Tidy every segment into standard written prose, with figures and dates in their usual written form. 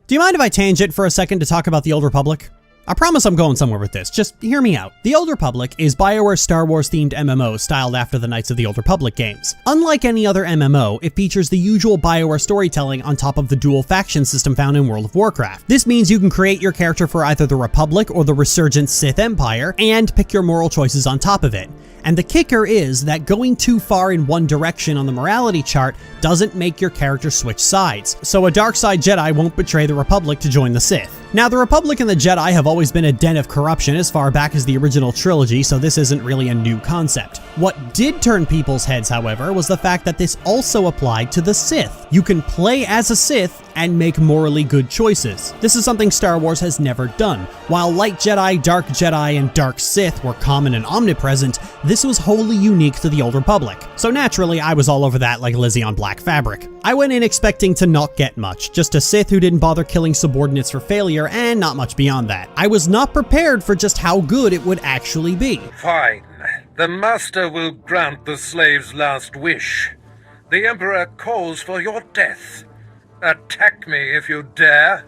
Do you mind if I tangent for a second to talk about the Old Republic? I promise I'm going somewhere with this, just hear me out. The Old Republic is BioWare's Star Wars themed MMO styled after the Knights of the Old Republic games. Unlike any other MMO, it features the usual BioWare storytelling on top of the dual faction system found in World of Warcraft. This means you can create your character for either the Republic or the resurgent Sith Empire, and pick your moral choices on top of it. And the kicker is that going too far in one direction on the morality chart doesn't make your character switch sides, so a dark side Jedi won't betray the Republic to join the Sith. Now, the Republic and the Jedi have always been a den of corruption as far back as the original trilogy, so this isn't really a new concept. What did turn people's heads, however, was the fact that this also applied to the Sith. You can play as a Sith and make morally good choices. This is something Star Wars has never done. While Light Jedi, Dark Jedi, and Dark Sith were common and omnipresent, this was wholly unique to the Old Republic. So naturally, I was all over that like Lizzie on black fabric. I went in expecting to not get much, just a Sith who didn't bother killing subordinates for failure, and not much beyond that. I was not prepared for just how good it would actually be. Fine. The Master will grant the slave's last wish. The Emperor calls for your death. Attack me if you dare.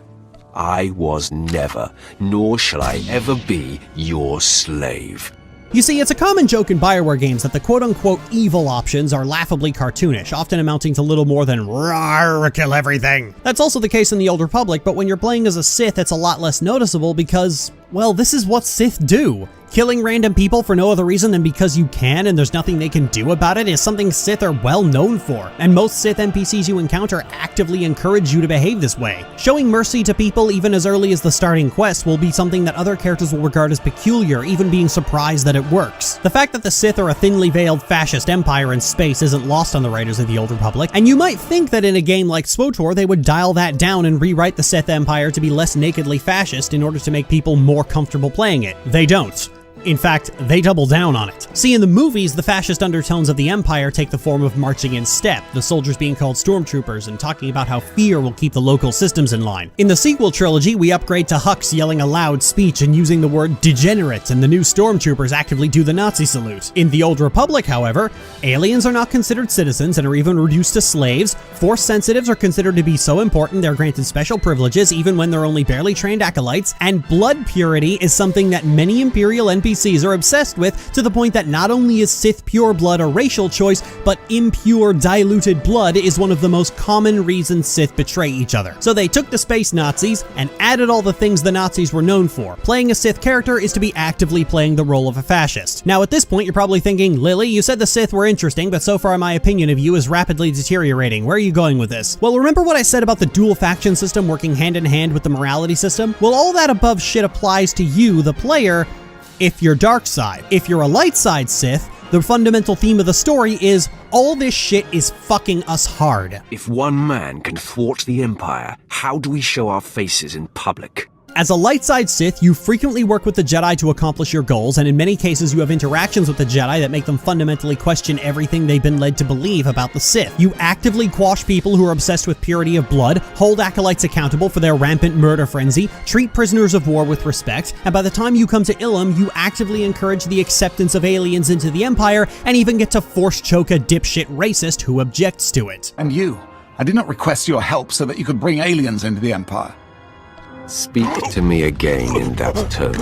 I was never, nor shall I ever be, your slave. You see, it's a common joke in BioWare games that the quote-unquote evil options are laughably cartoonish, often amounting to little more than "Rawr, kill everything." That's also the case in the Old Republic, but when you're playing as a Sith, it's a lot less noticeable because, well, this is what Sith do. Killing random people for no other reason than because you can and there's nothing they can do about it is something Sith are well known for, and most Sith NPCs you encounter actively encourage you to behave this way. Showing mercy to people even as early as the starting quest will be something that other characters will regard as peculiar, even being surprised that it works. The fact that the Sith are a thinly veiled fascist empire in space isn't lost on the writers of the Old Republic, and you might think that in a game like SWTOR they would dial that down and rewrite the Sith Empire to be less nakedly fascist in order to make people more comfortable playing it. They don't. In fact, they double down on it. See, in the movies, the fascist undertones of the Empire take the form of marching in step, the soldiers being called stormtroopers and talking about how fear will keep the local systems in line. In the sequel trilogy, we upgrade to Hux yelling a loud speech and using the word degenerate, and the new stormtroopers actively do the Nazi salute. In the Old Republic, however, aliens are not considered citizens and are even reduced to slaves, Force sensitives are considered to be so important they're granted special privileges even when they're only barely trained acolytes, and blood purity is something that many Imperial NPCs are obsessed with, to the point that not only is Sith pure blood a racial choice, but impure diluted blood is one of the most common reasons Sith betray each other. So they took the space Nazis and added all the things the Nazis were known for. Playing a Sith character is to be actively playing the role of a fascist. Now at this point you're probably thinking, Lily, you said the Sith were interesting, but so far my opinion of you is rapidly deteriorating. Where are you going with this? Well, remember what I said about the dual faction system working hand in hand with the morality system? Well, all that above shit applies to you, the player, if you're dark side. If you're a light side Sith, the fundamental theme of the story is all this shit is fucking us hard. If one man can thwart the Empire, how do we show our faces in public? As a light side Sith, you frequently work with the Jedi to accomplish your goals, and in many cases you have interactions with the Jedi that make them fundamentally question everything they've been led to believe about the Sith. You actively quash people who are obsessed with purity of blood, hold acolytes accountable for their rampant murder frenzy, treat prisoners of war with respect, and by the time you come to Ilum, you actively encourage the acceptance of aliens into the Empire, and even get to force choke a dipshit racist who objects to it. And you, I did not request your help so that you could bring aliens into the Empire. Speak to me again in that tone.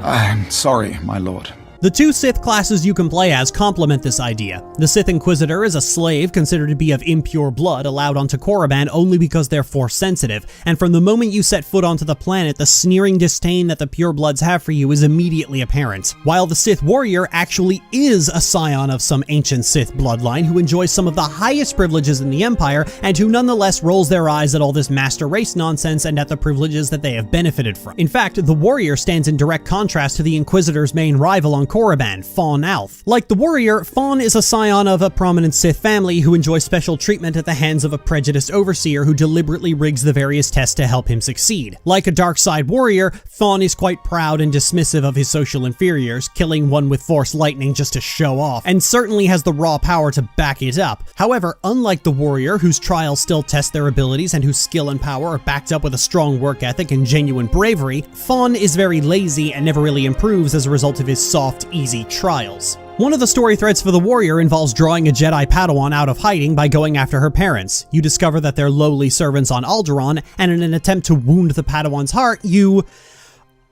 I'm sorry, my lord. The two Sith classes you can play as complement this idea. The Sith Inquisitor is a slave considered to be of impure blood allowed onto Korriban only because they're Force sensitive, and from the moment you set foot onto the planet, the sneering disdain that the purebloods have for you is immediately apparent. While the Sith Warrior actually is a scion of some ancient Sith bloodline who enjoys some of the highest privileges in the Empire, and who nonetheless rolls their eyes at all this master race nonsense and at the privileges that they have benefited from. In fact, the Warrior stands in direct contrast to the Inquisitor's main rival on Korriban, Fawn Alth. Like the Warrior, Fawn is a scion of a prominent Sith family who enjoys special treatment at the hands of a prejudiced overseer who deliberately rigs the various tests to help him succeed. Like a dark side warrior, Fawn is quite proud and dismissive of his social inferiors, killing one with Force lightning just to show off, and certainly has the raw power to back it up. However, unlike the Warrior, whose trials still test their abilities and whose skill and power are backed up with a strong work ethic and genuine bravery, Fawn is very lazy and never really improves as a result of his soft, easy trials. One of the story threads for the warrior involves drawing a Jedi Padawan out of hiding by going after her parents. You discover that they're lowly servants on Alderaan, and in an attempt to wound the Padawan's heart, you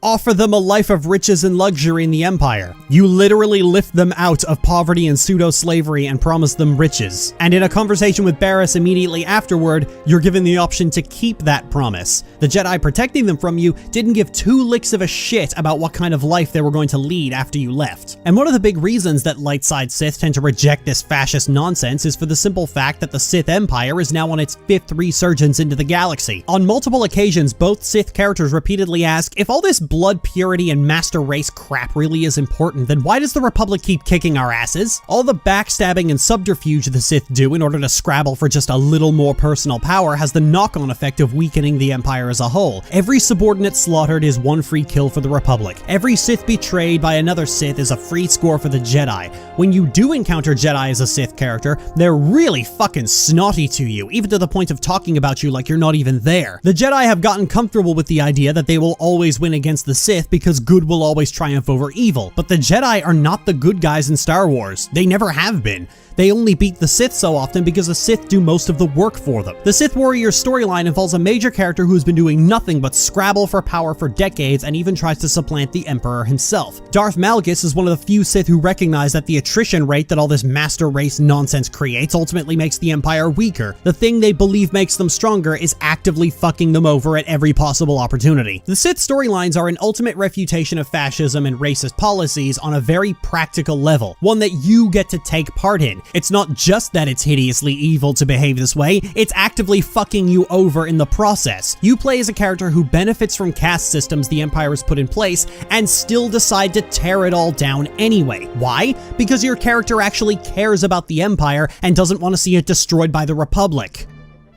offer them a life of riches and luxury in the Empire. You literally lift them out of poverty and pseudo-slavery and promise them riches. And in a conversation with Barriss immediately afterward, you're given the option to keep that promise. The Jedi protecting them from you didn't give two licks of a shit about what kind of life they were going to lead after you left. And one of the big reasons that light side Sith tend to reject this fascist nonsense is for the simple fact that the Sith Empire is now on its 5th resurgence into the galaxy. On multiple occasions, both Sith characters repeatedly ask, if all this blood purity and master race crap really is important, then why does the Republic keep kicking our asses? All the backstabbing and subterfuge the Sith do in order to scrabble for just a little more personal power has the knock-on effect of weakening the Empire as a whole. Every subordinate slaughtered is one free kill for the Republic. Every Sith betrayed by another Sith is a free score for the Jedi. When you do encounter Jedi as a Sith character, they're really fucking snotty to you, even to the point of talking about you like you're not even there. The Jedi have gotten comfortable with the idea that they will always win against the Sith because good will always triumph over evil, but the Jedi are not the good guys in Star Wars. They never have been. They only beat the Sith so often because the Sith do most of the work for them. The Sith Warrior's storyline involves a major character who's been doing nothing but scrabble for power for decades and even tries to supplant the Emperor himself. Darth Malgus is one of the few Sith who recognize that the attrition rate that all this master race nonsense creates ultimately makes the Empire weaker. The thing they believe makes them stronger is actively fucking them over at every possible opportunity. The Sith storylines are an ultimate refutation of fascism and racist policies on a very practical level, one that you get to take part in. It's not just that it's hideously evil to behave this way, it's actively fucking you over in the process. You play as a character who benefits from caste systems the Empire has put in place and still decide to tear it all down anyway. Why? Because your character actually cares about the Empire and doesn't want to see it destroyed by the Republic.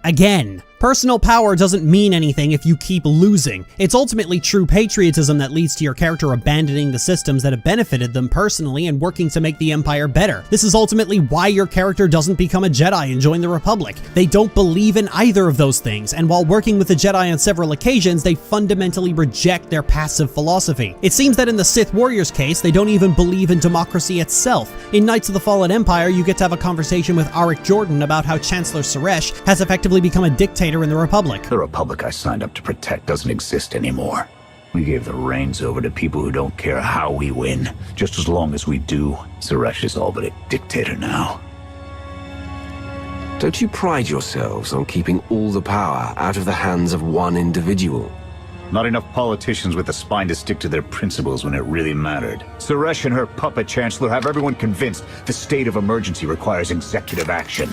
Again. Personal power doesn't mean anything if you keep losing. It's ultimately true patriotism that leads to your character abandoning the systems that have benefited them personally and working to make the Empire better. This is ultimately why your character doesn't become a Jedi and join the Republic. They don't believe in either of those things, and while working with the Jedi on several occasions, they fundamentally reject their passive philosophy. It seems that in the Sith Warriors case, they don't even believe in democracy itself. In Knights of the Fallen Empire, you get to have a conversation with Arik Jordan about how Chancellor Suresh has effectively become a dictator in the Republic. The Republic I signed up to protect doesn't exist anymore. We gave the reins over to people who don't care how we win. Just as long as we do, Suresh is all but a dictator now. Don't you pride yourselves on keeping all the power out of the hands of one individual? Not enough politicians with the spine to stick to their principles when it really mattered. Suresh and her puppet chancellor have everyone convinced the state of emergency requires executive action.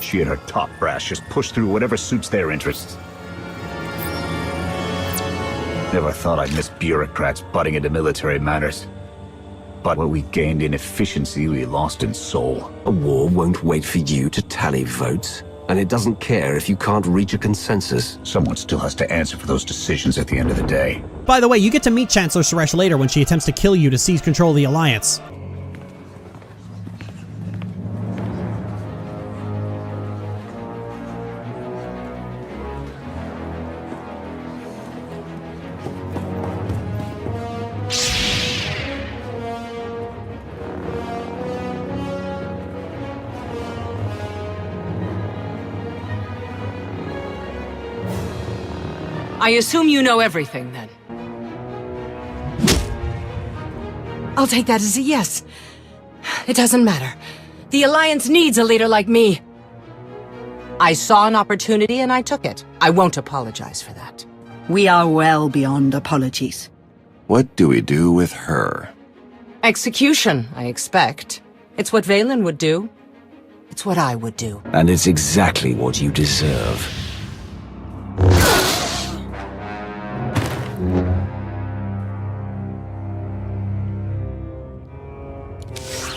She and her top brass just push through whatever suits their interests. Never thought I'd miss bureaucrats butting into military matters. But what we gained in efficiency, we lost in soul. A war won't wait for you to tally votes, and it doesn't care if you can't reach a consensus. Someone still has to answer for those decisions at the end of the day. By the way, you get to meet Chancellor Suresh later when she attempts to kill you to seize control of the Alliance. I assume you know everything, then. I'll take that as a yes. It doesn't matter. The Alliance needs a leader like me. I saw an opportunity and I took it. I won't apologize for that. We are well beyond apologies. What do we do with her? Execution, I expect. It's what Valen would do. It's what I would do. And it's exactly what you deserve.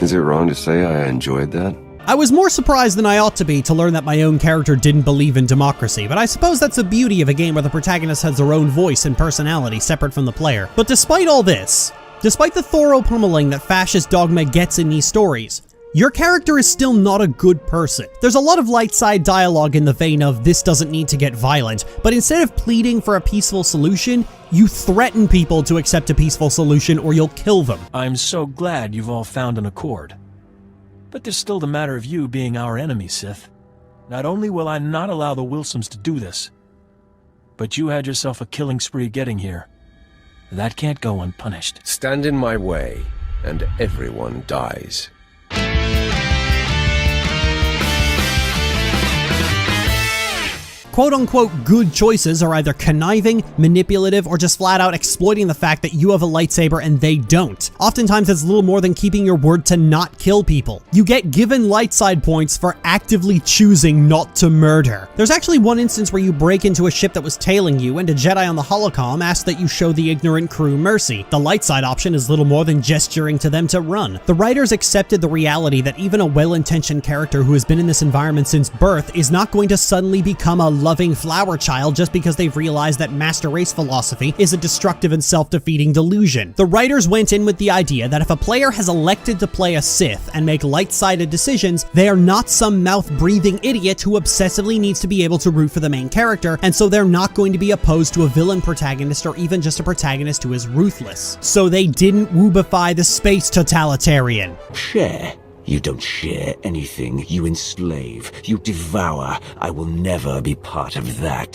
Is it wrong to say I enjoyed that? I was more surprised than I ought to be to learn that my own character didn't believe in democracy, but I suppose that's the beauty of a game where the protagonist has their own voice and personality separate from the player. But despite all this, despite the thorough pummeling that fascist dogma gets in these stories, your character is still not a good person. There's a lot of light side dialogue in the vein of this doesn't need to get violent, but instead of pleading for a peaceful solution, you threaten people to accept a peaceful solution or you'll kill them. I'm so glad you've all found an accord. But there's still the matter of you being our enemy, Sith. Not only will I not allow the Wilsons to do this, but you had yourself a killing spree getting here. That can't go unpunished. Stand in my way, and everyone dies. Quote-unquote good choices are either conniving, manipulative, or just flat out exploiting the fact that you have a lightsaber and they don't. Oftentimes it's little more than keeping your word to not kill people. You get given light side points for actively choosing not to murder. There's actually one instance where you break into a ship that was tailing you and a Jedi on the holocom asks that you show the ignorant crew mercy. The light side option is little more than gesturing to them to run. The writers accepted the reality that even a well-intentioned character who has been in this environment since birth is not going to suddenly become a loving flower child just because they've realized that master race philosophy is a destructive and self-defeating delusion. The writers went in with the idea that if a player has elected to play a Sith and make light-sided decisions, they are not some mouth-breathing idiot who obsessively needs to be able to root for the main character, and so they're not going to be opposed to a villain protagonist or even just a protagonist who is ruthless. So they didn't woobify the space totalitarian. Share. You don't share anything. You enslave. You devour. I will never be part of that.